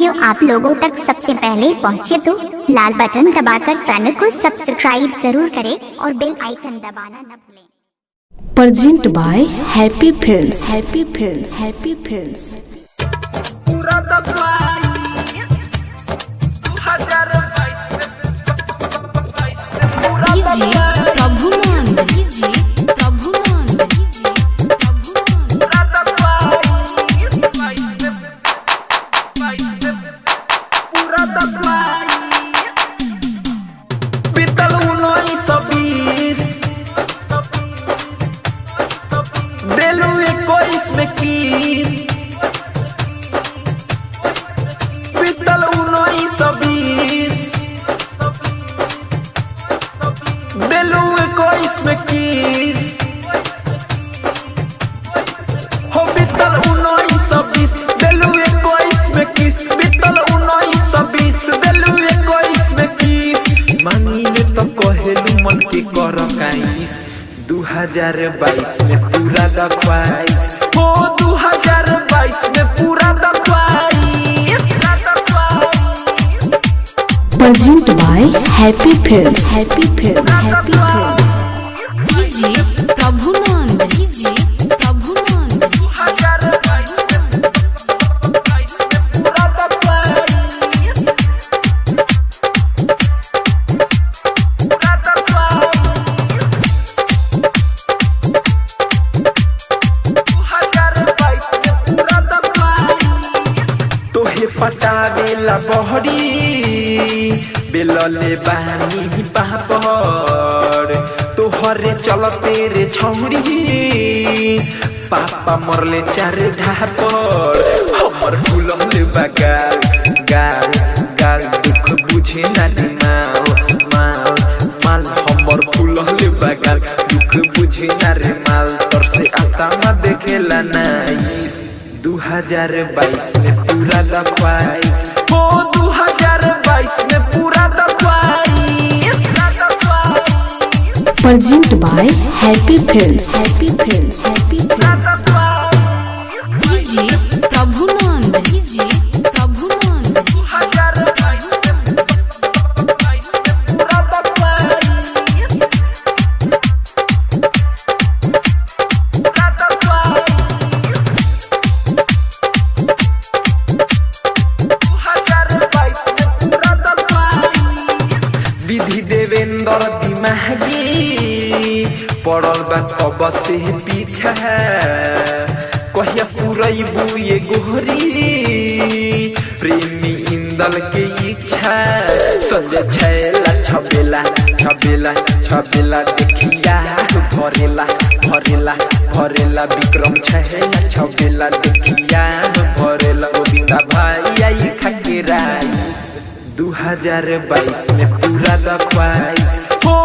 Video आप लोगों तक सबसे पहले पहुंचे तो लाल बटन दबाकर चैनल को सब्सक्राइब जरूर करें और बेल आइकन दबाना न भूलें। Present by happy films. Happy films. Happy Films. मांगिले तो कहेलू मन के कर काइस 2022 में पूरा दखवाइस हो 2022 में पूरा दखवाइस। Present by happy films. Happy films. Happy films. DJ Prabhunand. DJ Prabhunand. 2022 में पूरा दखवाइस। पटावेला बहरी बेलले बानी पापड़ तोहरे चलते रे छौड़ी पापा मरले 4 ढापड़ हमर फूलले बगाल गाल गाल दुख बुझे ना माल माल माल हमर फूलले बगाल दुख बुझे ना रे माल तोर से आता ना देखेला नाइस 2022 में पूरा दखवाइस हो 2022 में पूरा दखवाइस। Present by happy films. Happy films. Happy films. DJ Prabhunand. DJ Prabhunand. 2022 में पूरा दखवाइस। विधि देवेंद्र दिमागी पड़ल बा कब से पीछा कहिया पुरैबू ये गोहरी प्रेमी इंदल के इच्छा संजय छैला छबेला छबेला छबेला देखिया भरेला भरेला भरेला विक्रम छैला छबेला देखिया भरेला गोविंदा भाई आई खकेराई 2022 में पूरा दखवाइस हो